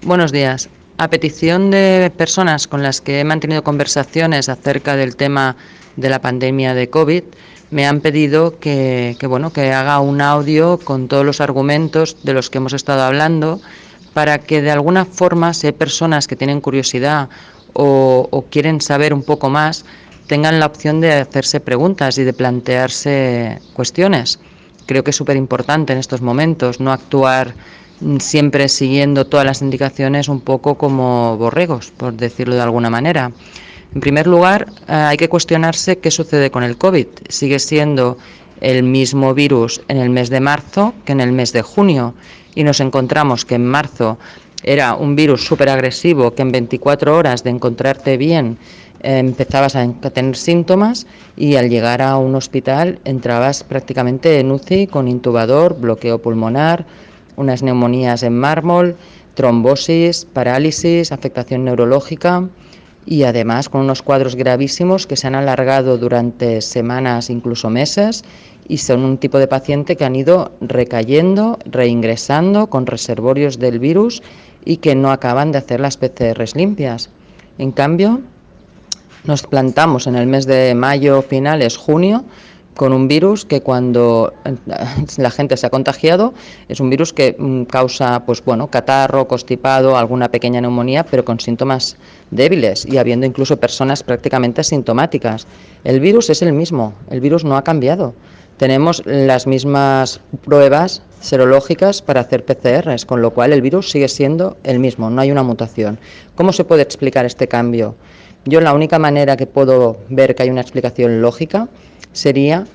Buenos días. A petición de personas con las que he mantenido conversaciones acerca del tema de la pandemia de COVID, me han pedido que haga un audio con todos los argumentos de los que hemos estado hablando, para que de alguna forma, si hay personas que tienen curiosidad o quieren saber un poco más, tengan la opción de hacerse preguntas y de plantearse cuestiones. Creo que es súper importante en estos momentos no actuar siempre siguiendo todas las indicaciones un poco como borregos, por decirlo de alguna manera. En primer lugar, hay que cuestionarse qué sucede con el COVID. ¿Sigue siendo el mismo virus en el mes de marzo que en el mes de junio? Y nos encontramos que en marzo era un virus súper agresivo, que en 24 horas de encontrarte bien empezabas a tener síntomas, y al llegar a un hospital entrabas prácticamente en UCI con intubador, bloqueo pulmonar, unas neumonías en mármol, trombosis, parálisis, afectación neurológica, y además con unos cuadros gravísimos que se han alargado durante semanas, incluso meses, y son un tipo de paciente que han ido recayendo, reingresando con reservorios del virus y que no acaban de hacer las PCRs limpias. En cambio, nos plantamos en el mes de mayo, finales, junio, con un virus que cuando la gente se ha contagiado es un virus que causa catarro, constipado, alguna pequeña neumonía, pero con síntomas débiles y habiendo incluso personas prácticamente asintomáticas. El virus es el mismo, el virus no ha cambiado. Tenemos las mismas pruebas serológicas para hacer PCRs, con lo cual el virus sigue siendo el mismo, no hay una mutación. ¿Cómo se puede explicar este cambio? Yo la única manera que puedo ver que hay una explicación lógica sería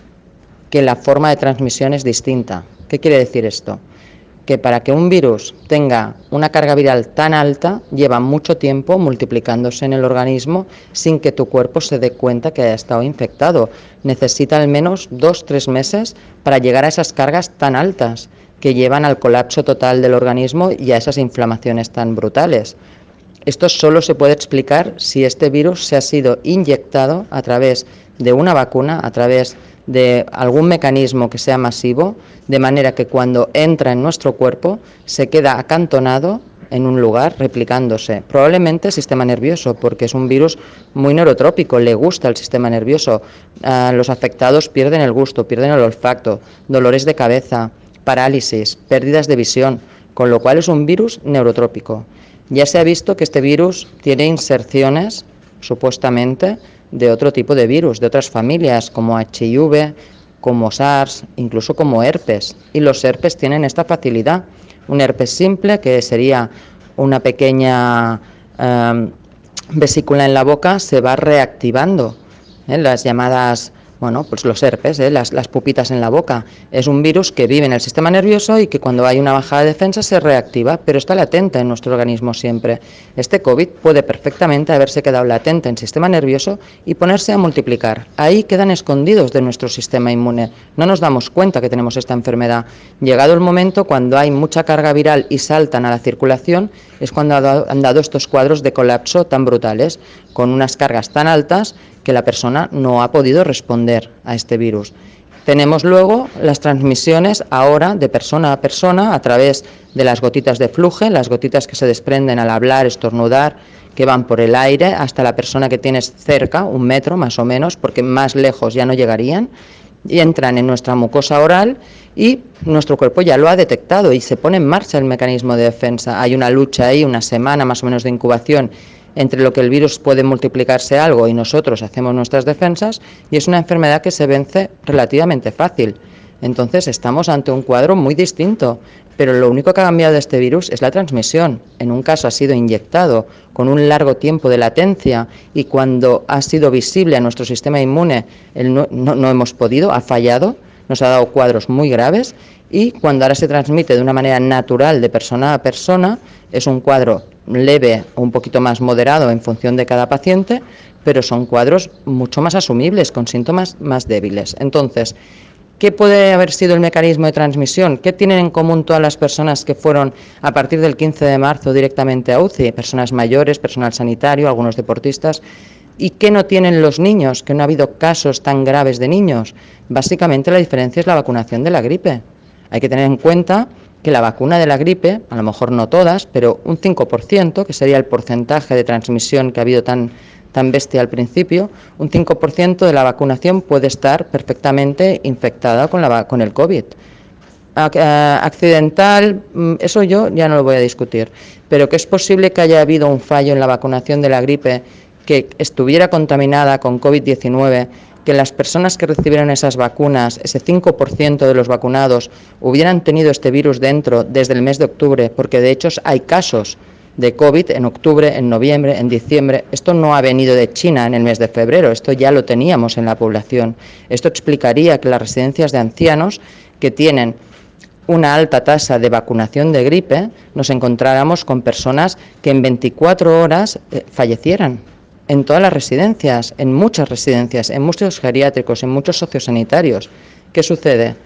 que la forma de transmisión es distinta. ¿Qué quiere decir esto? Que para que un virus tenga una carga viral tan alta, lleva mucho tiempo multiplicándose en el organismo sin que tu cuerpo se dé cuenta que haya estado infectado. Necesita al menos 2-3 meses para llegar a esas cargas tan altas que llevan al colapso total del organismo y a esas inflamaciones tan brutales. Esto solo se puede explicar si este virus se ha sido inyectado a través de una vacuna, a través de algún mecanismo que sea masivo, de manera que cuando entra en nuestro cuerpo se queda acantonado en un lugar replicándose. Probablemente el sistema nervioso, porque es un virus muy neurotrópico, le gusta el sistema nervioso. Los afectados pierden el gusto, pierden el olfato, dolores de cabeza, parálisis, pérdidas de visión, con lo cual es un virus neurotrópico. Ya se ha visto que este virus tiene inserciones, supuestamente, de otro tipo de virus, de otras familias, como HIV, como SARS, incluso como herpes. Y los herpes tienen esta facilidad. Un herpes simple, que sería una pequeña vesícula en la boca, se va reactivando. Las llamadas... los herpes, las pupitas en la boca. Es un virus que vive en el sistema nervioso y que cuando hay una bajada de defensa se reactiva, pero está latente en nuestro organismo siempre. Este COVID puede perfectamente haberse quedado latente en el sistema nervioso y ponerse a multiplicar. Ahí quedan escondidos de nuestro sistema inmune. No nos damos cuenta que tenemos esta enfermedad. Llegado el momento, cuando hay mucha carga viral y saltan a la circulación, es cuando han dado estos cuadros de colapso tan brutales, con unas cargas tan altas que la persona no ha podido responder a este virus. Tenemos luego las transmisiones ahora de persona a persona a través de las gotitas de flujo, las gotitas que se desprenden al hablar, estornudar, que van por el aire hasta la persona que tienes cerca, 1 metro más o menos, porque más lejos ya no llegarían, y entran en nuestra mucosa oral y nuestro cuerpo ya lo ha detectado y se pone en marcha el mecanismo de defensa. Hay una lucha ahí, una semana más o menos de incubación entre lo que el virus puede multiplicarse algo y nosotros hacemos nuestras defensas, y es una enfermedad que se vence relativamente fácil. Entonces estamos ante un cuadro muy distinto, pero lo único que ha cambiado de este virus es la transmisión. En un caso ha sido inyectado con un largo tiempo de latencia y cuando ha sido visible a nuestro sistema inmune no hemos podido, ha fallado, nos ha dado cuadros muy graves, y cuando ahora se transmite de una manera natural de persona a persona es un cuadro leve o un poquito más moderado en función de cada paciente, pero son cuadros mucho más asumibles, con síntomas más débiles. Entonces, ¿qué puede haber sido el mecanismo de transmisión? ¿Qué tienen en común todas las personas que fueron a partir del 15 de marzo directamente a UCI? Personas mayores, personal sanitario, algunos deportistas. ¿Y qué no tienen los niños? Que no ha habido casos tan graves de niños. Básicamente la diferencia es la vacunación de la gripe. Hay que tener en cuenta que la vacuna de la gripe, a lo mejor no todas, pero un 5%, que sería el porcentaje de transmisión que ha habido tan bestia al principio, un 5% de la vacunación puede estar perfectamente infectada con el COVID. Accidental, eso yo ya no lo voy a discutir, pero que es posible que haya habido un fallo en la vacunación de la gripe, que estuviera contaminada con COVID-19, que las personas que recibieron esas vacunas, ese 5% de los vacunados, hubieran tenido este virus dentro desde el mes de octubre, porque de hecho hay casos de COVID en octubre, en noviembre, en diciembre. Esto no ha venido de China en el mes de febrero, esto ya lo teníamos en la población. Esto explicaría que las residencias de ancianos que tienen una alta tasa de vacunación de gripe, nos encontráramos con personas que en 24 horas fallecieran en todas las residencias, en muchos geriátricos, en muchos sociosanitarios. ¿Qué sucede?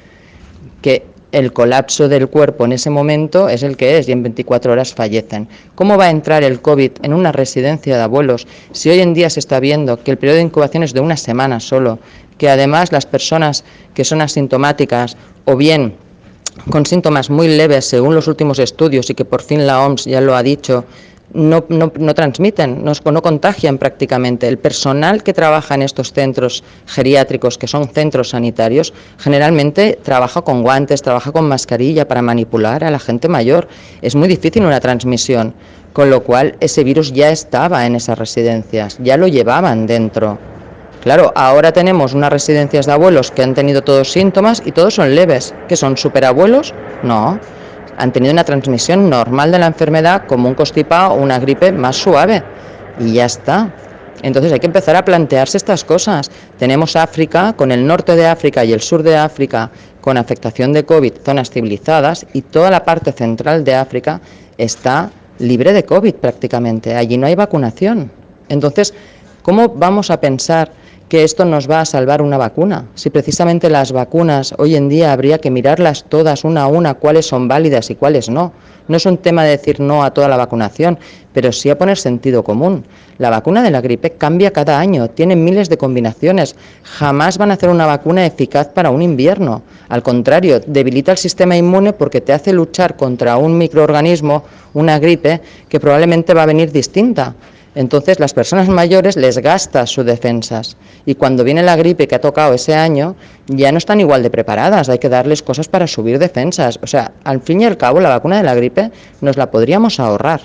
Que el colapso del cuerpo en ese momento es el que es y en 24 horas fallecen. ¿Cómo va a entrar el COVID en una residencia de abuelos si hoy en día se está viendo que el periodo de incubación es de una semana solo, que además las personas que son asintomáticas o bien con síntomas muy leves según los últimos estudios y que por fin la OMS ya lo ha dicho, no transmiten, no contagian prácticamente? El personal que trabaja en estos centros geriátricos, que son centros sanitarios, generalmente trabaja con guantes, trabaja con mascarilla para manipular a la gente mayor. Es muy difícil una transmisión, con lo cual ese virus ya estaba en esas residencias, ya lo llevaban dentro. Claro, ahora tenemos unas residencias de abuelos que han tenido todos síntomas y todos son leves. ¿Qué son, superabuelos? No. Han tenido una transmisión normal de la enfermedad como un constipado o una gripe más suave. Y ya está. Entonces hay que empezar a plantearse estas cosas. Tenemos África, con el norte de África y el sur de África, con afectación de COVID, zonas civilizadas, y toda la parte central de África está libre de COVID prácticamente. Allí no hay vacunación. Entonces, ¿cómo vamos a pensar que esto nos va a salvar una vacuna? Si precisamente las vacunas hoy en día habría que mirarlas todas una a una, cuáles son válidas y cuáles no. No es un tema de decir no a toda la vacunación, pero sí a poner sentido común. La vacuna de la gripe cambia cada año, tiene miles de combinaciones. Jamás van a hacer una vacuna eficaz para un invierno. Al contrario, debilita el sistema inmune porque te hace luchar contra un microorganismo, una gripe, que probablemente va a venir distinta. Entonces las personas mayores les gasta sus defensas y cuando viene la gripe que ha tocado ese año ya no están igual de preparadas, hay que darles cosas para subir defensas. O sea, al fin y al cabo la vacuna de la gripe nos la podríamos ahorrar,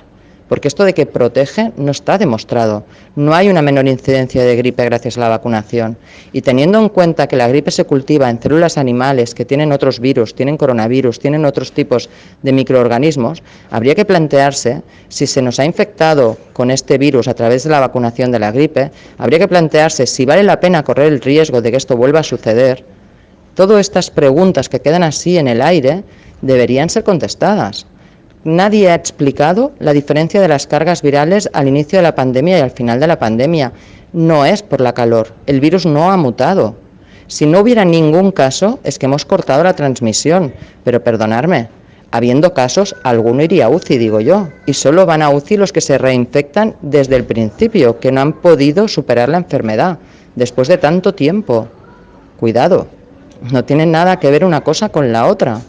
porque esto de que protege no está demostrado. No hay una menor incidencia de gripe gracias a la vacunación. Y teniendo en cuenta que la gripe se cultiva en células animales que tienen otros virus, tienen coronavirus, tienen otros tipos de microorganismos, habría que plantearse si se nos ha infectado con este virus a través de la vacunación de la gripe, habría que plantearse si vale la pena correr el riesgo de que esto vuelva a suceder. Todas estas preguntas que quedan así en el aire deberían ser contestadas. Nadie ha explicado la diferencia de las cargas virales al inicio de la pandemia y al final de la pandemia. No es por la calor, el virus no ha mutado. Si no hubiera ningún caso, es que hemos cortado la transmisión, pero perdonadme, habiendo casos, alguno iría a UCI, digo yo, y solo van a UCI los que se reinfectan desde el principio, que no han podido superar la enfermedad, después de tanto tiempo. Cuidado, no tiene nada que ver una cosa con la otra.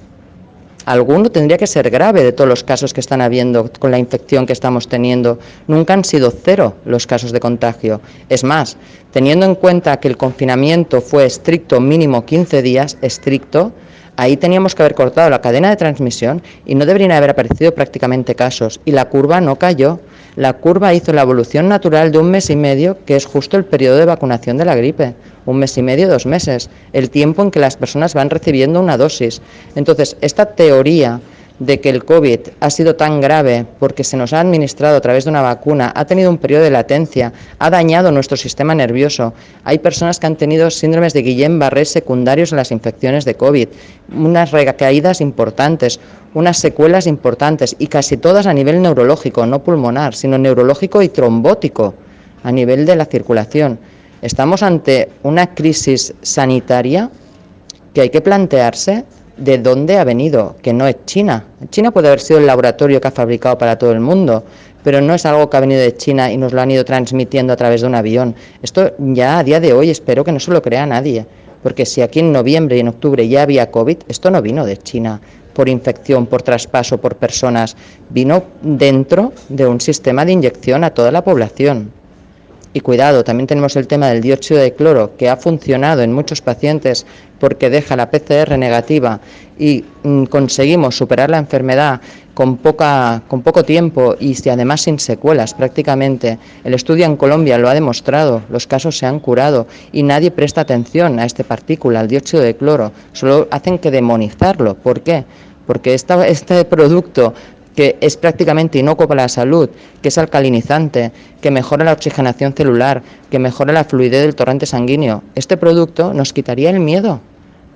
Alguno tendría que ser grave de todos los casos que están habiendo con la infección que estamos teniendo. Nunca han sido cero los casos de contagio. Es más, teniendo en cuenta que el confinamiento fue estricto, mínimo 15 días, estricto, ahí teníamos que haber cortado la cadena de transmisión y no deberían haber aparecido prácticamente casos. Y la curva no cayó. La curva hizo la evolución natural de 1 mes y medio, que es justo el periodo de vacunación de la gripe. 1 mes y medio, 2 meses, el tiempo en que las personas van recibiendo una dosis. Entonces, esta teoría de que el COVID ha sido tan grave porque se nos ha administrado a través de una vacuna, ha tenido un periodo de latencia, ha dañado nuestro sistema nervioso. Hay personas que han tenido síndromes de Guillain-Barré secundarios a las infecciones de COVID, unas recaídas importantes, unas secuelas importantes y casi todas a nivel neurológico, no pulmonar, sino neurológico y trombótico, a nivel de la circulación. Estamos ante una crisis sanitaria que hay que plantearse de dónde ha venido, que no es China. China puede haber sido el laboratorio que ha fabricado para todo el mundo, pero no es algo que ha venido de China y nos lo han ido transmitiendo a través de un avión. Esto ya a día de hoy espero que no se lo crea nadie, porque si aquí en noviembre y en octubre ya había COVID, esto no vino de China. por infección, por traspaso, por personas, vino dentro de un sistema de inyección a toda la población. Y cuidado, también tenemos el tema del dióxido de cloro, que ha funcionado en muchos pacientes porque deja la PCR negativa y conseguimos superar la enfermedad con poco tiempo y además sin secuelas prácticamente. El estudio en Colombia lo ha demostrado, los casos se han curado y nadie presta atención a esta partícula, al dióxido de cloro, solo hacen que demonizarlo. ¿Por qué? Porque este producto, que es prácticamente inocuo para la salud, que es alcalinizante, que mejora la oxigenación celular, que mejora la fluidez del torrente sanguíneo. Este producto nos quitaría el miedo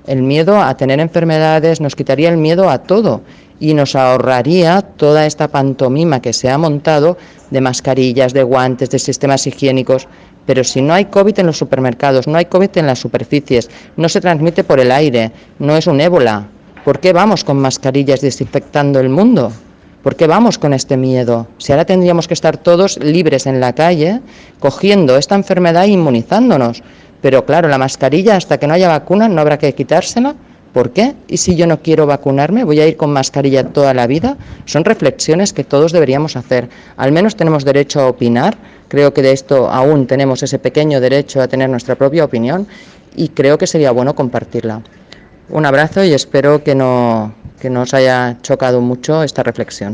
a tener enfermedades, nos quitaría el miedo a todo y nos ahorraría toda esta pantomima que se ha montado de mascarillas, de guantes, de sistemas higiénicos. Pero si no hay COVID en los supermercados, no hay COVID en las superficies, no se transmite por el aire, no es un ébola, ¿por qué vamos con mascarillas desinfectando el mundo? ¿Por qué vamos con este miedo? Si ahora tendríamos que estar todos libres en la calle, cogiendo esta enfermedad e inmunizándonos. Pero claro, la mascarilla, hasta que no haya vacuna, no habrá que quitársela. ¿Por qué? ¿Y si yo no quiero vacunarme? ¿Voy a ir con mascarilla toda la vida? Son reflexiones que todos deberíamos hacer. Al menos tenemos derecho a opinar. Creo que de esto aún tenemos ese pequeño derecho a tener nuestra propia opinión y creo que sería bueno compartirla. Un abrazo y espero que no os haya chocado mucho esta reflexión.